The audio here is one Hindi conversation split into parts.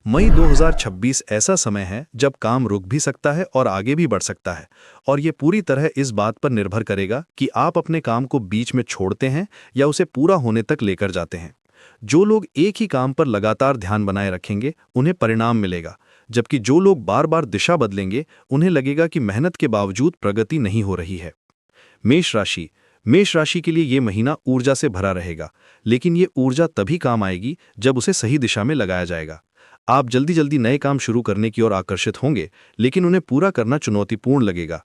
मई 2026 ऐसा समय है जब काम रुक भी सकता है और आगे भी बढ़ सकता है, और ये पूरी तरह इस बात पर निर्भर करेगा कि आप अपने काम को बीच में छोड़ते हैं या उसे पूरा होने तक लेकर जाते हैं। जो लोग एक ही काम पर लगातार ध्यान बनाए रखेंगे, उन्हें परिणाम मिलेगा, जबकि जो लोग बार बार दिशा बदलेंगे, उन्हें लगेगा कि मेहनत के बावजूद प्रगति नहीं हो रही है। मेष राशि के लिए ये महीना ऊर्जा से भरा रहेगा, लेकिन ये ऊर्जा तभी काम आएगी जब उसे सही दिशा में लगाया जाएगा। आप जल्दी जल्दी नए काम शुरू करने की ओर आकर्षित होंगे, लेकिन उन्हें पूरा करना चुनौतीपूर्ण लगेगा।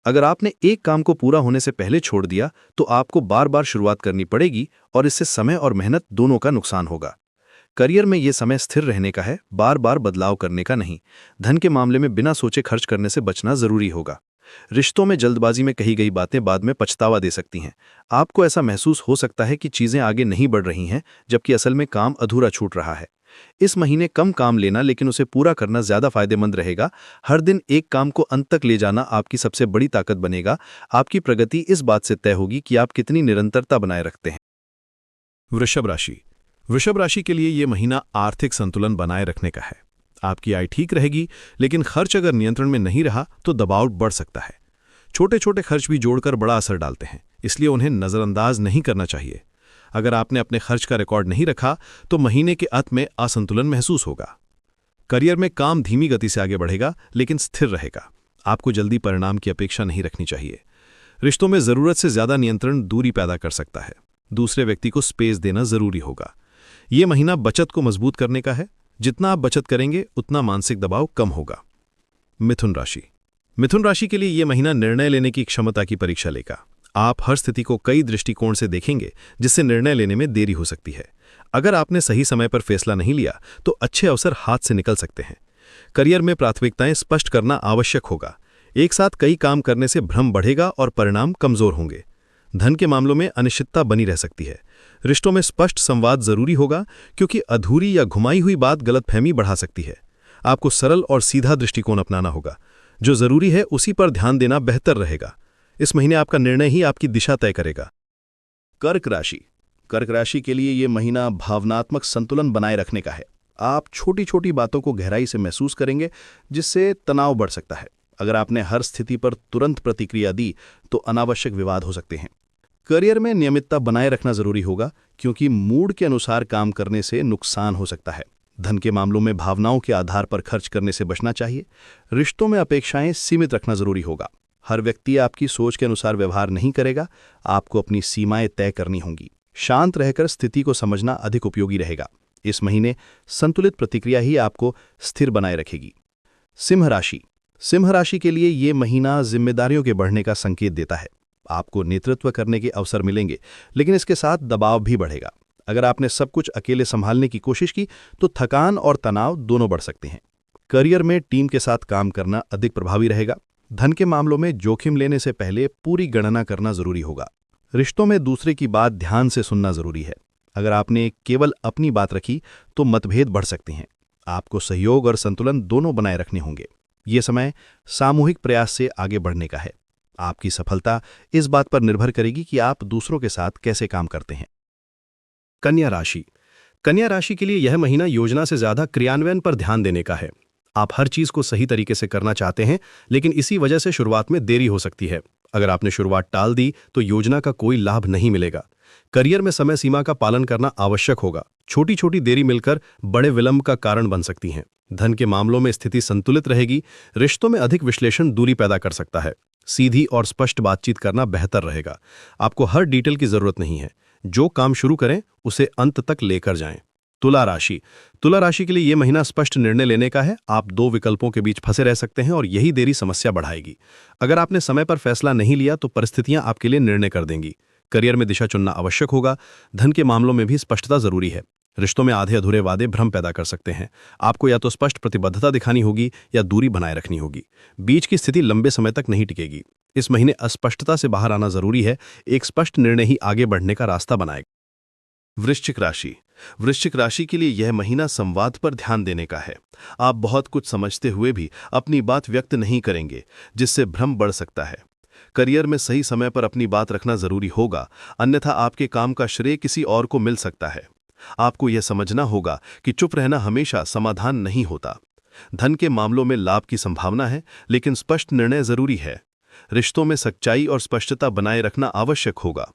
अगर आपने एक काम को पूरा होने से पहले छोड़ दिया, तो आपको बार बार शुरुआत करनी पड़ेगी और इससे समय और मेहनत दोनों का नुकसान होगा। करियर में ये समय स्थिर रहने का है, बार बार बदलाव करने का नहीं। धन के मामले में बिना सोचे खर्च करने से बचना जरूरी होगा। रिश्तों में जल्दबाजी में कही गई बातें बाद में पछतावा दे सकती हैं। आपको ऐसा महसूस हो सकता है कि चीजें आगे नहीं बढ़ रही हैं, जबकि असल में काम अधूरा छूट रहा है। इस महीने कम काम लेना, लेकिन उसे पूरा करना ज्यादा फायदेमंद रहेगा। हर दिन एक काम को अंत तक ले जाना आपकी सबसे बड़ी ताकत बनेगा। आपकी प्रगति इस बात से तय होगी कि आप कितनी निरंतरता बनाए रखते हैं। वृषभ राशि के लिए यह महीना आर्थिक संतुलन बनाए रखने का है। आपकी आय ठीक रहेगी, लेकिन खर्च अगर नियंत्रण में नहीं रहा तो दबाव बढ़ सकता है। छोटे छोटे खर्च भी जोड़कर बड़ा असर डालते हैं, इसलिए उन्हें नजरअंदाज नहीं करना चाहिए। अगर आपने अपने खर्च का रिकॉर्ड नहीं रखा तो महीने के अंत में असंतुलन महसूस होगा। करियर में काम धीमी गति से आगे बढ़ेगा, लेकिन स्थिर रहेगा। आपको जल्दी परिणाम की अपेक्षा नहीं रखनी चाहिए। रिश्तों में जरूरत से ज्यादा नियंत्रण दूरी पैदा कर सकता है। दूसरे व्यक्ति को स्पेस देना जरूरी होगा। यह महीना बचत को मजबूत करने का है। जितना आप बचत करेंगे, उतना मानसिक दबाव कम होगा। मिथुन राशि के लिए यह महीना निर्णय लेने की क्षमता की परीक्षा लेगा। आप हर स्थिति को कई दृष्टिकोण से देखेंगे, जिससे निर्णय लेने में देरी हो सकती है। अगर आपने सही समय पर फैसला नहीं लिया तो अच्छे अवसर हाथ से निकल सकते हैं। करियर में प्राथमिकताएं स्पष्ट करना आवश्यक होगा। एक साथ कई काम करने से भ्रम बढ़ेगा और परिणाम कमजोर होंगे। धन के मामलों में अनिश्चितता बनी रह सकती है। रिश्तों में स्पष्ट संवाद जरूरी होगा, क्योंकि अधूरी या घुमाई हुई बात गलतफहमी बढ़ा सकती है। आपको सरल और सीधा दृष्टिकोण अपनाना होगा। जो जरूरी है उसी पर ध्यान देना बेहतर रहेगा। इस महीने आपका निर्णय ही आपकी दिशा तय करेगा। कर्क राशि के लिए यह महीना भावनात्मक संतुलन बनाए रखने का है। आप छोटी छोटी बातों को गहराई से महसूस करेंगे, जिससे तनाव बढ़ सकता है। अगर आपने हर स्थिति पर तुरंत प्रतिक्रिया दी तो अनावश्यक विवाद हो सकते हैं। करियर में नियमितता बनाए रखना जरूरी होगा, क्योंकि मूड के अनुसार काम करने से नुकसान हो सकता है। धन के मामलों में भावनाओं के आधार पर खर्च करने से बचना चाहिए। रिश्तों में अपेक्षाएं सीमित रखना जरूरी होगा। हर व्यक्ति आपकी सोच के अनुसार व्यवहार नहीं करेगा। आपको अपनी सीमाएं तय करनी होंगी। शांत रहकर स्थिति को समझना अधिक उपयोगी रहेगा। इस महीने संतुलित प्रतिक्रिया ही आपको स्थिर बनाए रखेगी। सिंह राशि के लिए ये महीना जिम्मेदारियों के बढ़ने का संकेत देता है। आपको नेतृत्व करने के अवसर मिलेंगे, लेकिन इसके साथ दबाव भी बढ़ेगा। अगर आपने सब कुछ अकेले संभालने की कोशिश की तो थकान और तनाव दोनों बढ़ सकते हैं। करियर में टीम के साथ काम करना अधिक प्रभावी रहेगा। धन के मामलों में जोखिम लेने से पहले पूरी गणना करना जरूरी होगा। रिश्तों में दूसरे की बात ध्यान से सुनना जरूरी है। अगर आपने केवल अपनी बात रखी तो मतभेद बढ़ सकते हैं। आपको सहयोग और संतुलन दोनों बनाए रखने होंगे। ये समय सामूहिक प्रयास से आगे बढ़ने का है। आपकी सफलता इस बात पर निर्भर करेगी कि आप दूसरों के साथ कैसे काम करते हैं। कन्या राशि के लिए यह महीना योजना से ज्यादा क्रियान्वयन पर ध्यान देने का है। आप हर चीज को सही तरीके से करना चाहते हैं, लेकिन इसी वजह से शुरुआत में देरी हो सकती है। अगर आपने शुरुआत टाल दी तो योजना का कोई लाभ नहीं मिलेगा। करियर में समय सीमा का पालन करना आवश्यक होगा। छोटी छोटी देरी मिलकर बड़े विलंब का कारण बन सकती हैं। धन के मामलों में स्थिति संतुलित रहेगी। रिश्तों में अधिक विश्लेषण दूरी पैदा कर सकता है। सीधी और स्पष्ट बातचीत करना बेहतर रहेगा। आपको हर डिटेल की जरूरत नहीं है। जो काम शुरू करें उसे अंत तक लेकर जाएं। तुला राशि के लिए यह महीना स्पष्ट निर्णय लेने का है। आप दो विकल्पों के बीच फंसे रह सकते हैं और यही देरी समस्या बढ़ाएगी। अगर आपने समय पर फैसला नहीं लिया तो परिस्थितियां आपके लिए निर्णय कर देंगी। करियर में दिशा चुनना आवश्यक होगा। धन के मामलों में भी स्पष्टता जरूरी है। रिश्तों में आधे अधूरे वादे भ्रम पैदा कर सकते हैं। आपको या तो स्पष्ट प्रतिबद्धता दिखानी होगी या दूरी बनाए रखनी होगी। बीच की स्थिति लंबे समय तक नहीं टिकेगी। इस महीने अस्पष्टता से बाहर आना जरूरी है। एक स्पष्ट निर्णय ही आगे बढ़ने का रास्ता बनाएगा। वृश्चिक राशि के लिए यह महीना संवाद पर ध्यान देने का है। आप बहुत कुछ समझते हुए भी अपनी बात व्यक्त नहीं करेंगे, जिससे भ्रम बढ़ सकता है। करियर में सही समय पर अपनी बात रखना जरूरी होगा, अन्यथा आपके काम का श्रेय किसी और को मिल सकता है। आपको यह समझना होगा कि चुप रहना हमेशा समाधान नहीं होता। धन के मामलों में लाभ की संभावना है, लेकिन स्पष्ट निर्णय जरूरी है। रिश्तों में सच्चाई और स्पष्टता बनाए रखना आवश्यक होगा।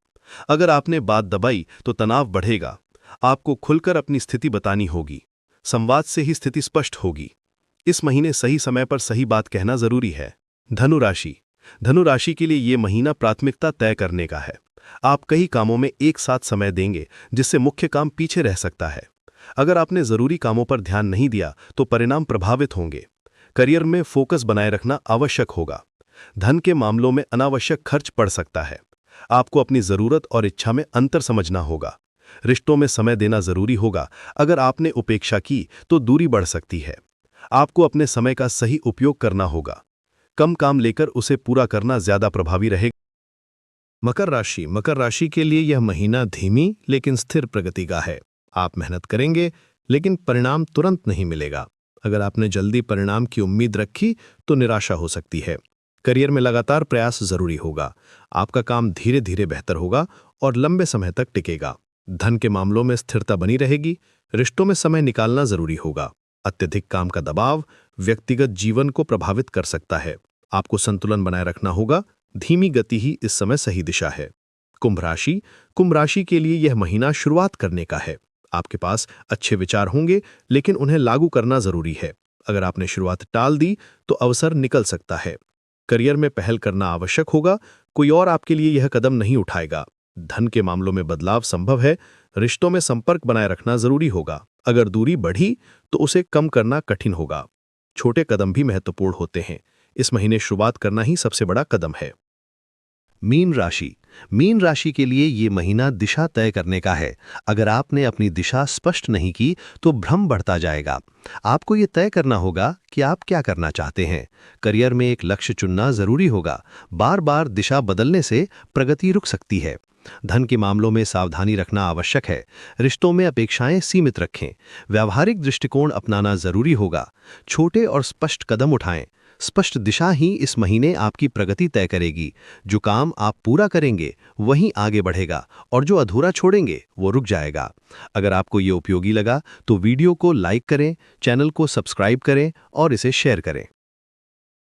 अगर आपने बात दबाई तो तनाव बढ़ेगा। आपको खुलकर अपनी स्थिति बतानी होगी। संवाद से ही स्थिति स्पष्ट होगी। इस महीने सही समय पर सही बात कहना जरूरी है। धनुराशि के लिए ये महीना प्राथमिकता तय करने का है। आप कई कामों में एक साथ समय देंगे, जिससे मुख्य काम पीछे रह सकता है। अगर आपने जरूरी कामों पर ध्यान नहीं दिया तो परिणाम प्रभावित होंगे। करियर में फोकस बनाए रखना आवश्यक होगा। धन के मामलों में अनावश्यक खर्च पड़ सकता है। आपको अपनी जरूरत और इच्छा में अंतर समझना होगा। रिश्तों में समय देना जरूरी होगा। अगर आपने उपेक्षा की तो दूरी बढ़ सकती है। आपको अपने समय का सही उपयोग करना होगा। कम काम लेकर उसे पूरा करना ज्यादा प्रभावी रहेगा। मकर राशि के लिए यह महीना धीमी लेकिन स्थिर प्रगति का है। आप मेहनत करेंगे लेकिन परिणाम तुरंत नहीं मिलेगा। अगर आपने जल्दी परिणाम की उम्मीद रखी तो निराशा हो सकती है। करियर में लगातार प्रयास जरूरी होगा। आपका काम धीरे धीरे बेहतर होगा और लंबे समय तक टिकेगा। धन के मामलों में स्थिरता बनी रहेगी। रिश्तों में समय निकालना जरूरी होगा। अत्यधिक काम का दबाव व्यक्तिगत जीवन को प्रभावित कर सकता है। आपको संतुलन बनाए रखना होगा। धीमी गति ही इस समय सही दिशा है। कुंभ राशि के लिए यह महीना शुरुआत करने का है। आपके पास अच्छे विचार होंगे, लेकिन उन्हें लागू करना जरूरी है। अगर आपने शुरुआत टाल दी तो अवसर निकल सकता है। करियर में पहल करना आवश्यक होगा। कोई और आपके लिए यह कदम नहीं उठाएगा। धन के मामलों में बदलाव संभव है। रिश्तों में संपर्क बनाए रखना जरूरी होगा। अगर दूरी बढ़ी तो उसे कम करना कठिन होगा। छोटे कदम भी महत्वपूर्ण होते हैं। इस महीने शुरुआत करना ही सबसे बड़ा कदम है। मीन राशि के लिए ये महीना दिशा तय करने का है। अगर आपने अपनी दिशा स्पष्ट नहीं की तो भ्रम बढ़ता जाएगा। आपको ये तय करना होगा कि आप क्या करना चाहते हैं। करियर में एक लक्ष्य चुनना जरूरी होगा। बार बार दिशा बदलने से प्रगति रुक सकती है। धन के मामलों में सावधानी रखना आवश्यक है। रिश्तों में अपेक्षाएं सीमित रखें। व्यावहारिक दृष्टिकोण अपनाना जरूरी होगा। छोटे और स्पष्ट कदम उठाएं। स्पष्ट दिशा ही इस महीने आपकी प्रगति तय करेगी। जो काम आप पूरा करेंगे वहीं आगे बढ़ेगा और जो अधूरा छोड़ेंगे वो रुक जाएगा। अगर आपको ये उपयोगी लगा तो वीडियो को लाइक करें, चैनल को सब्सक्राइब करें और इसे शेयर करें।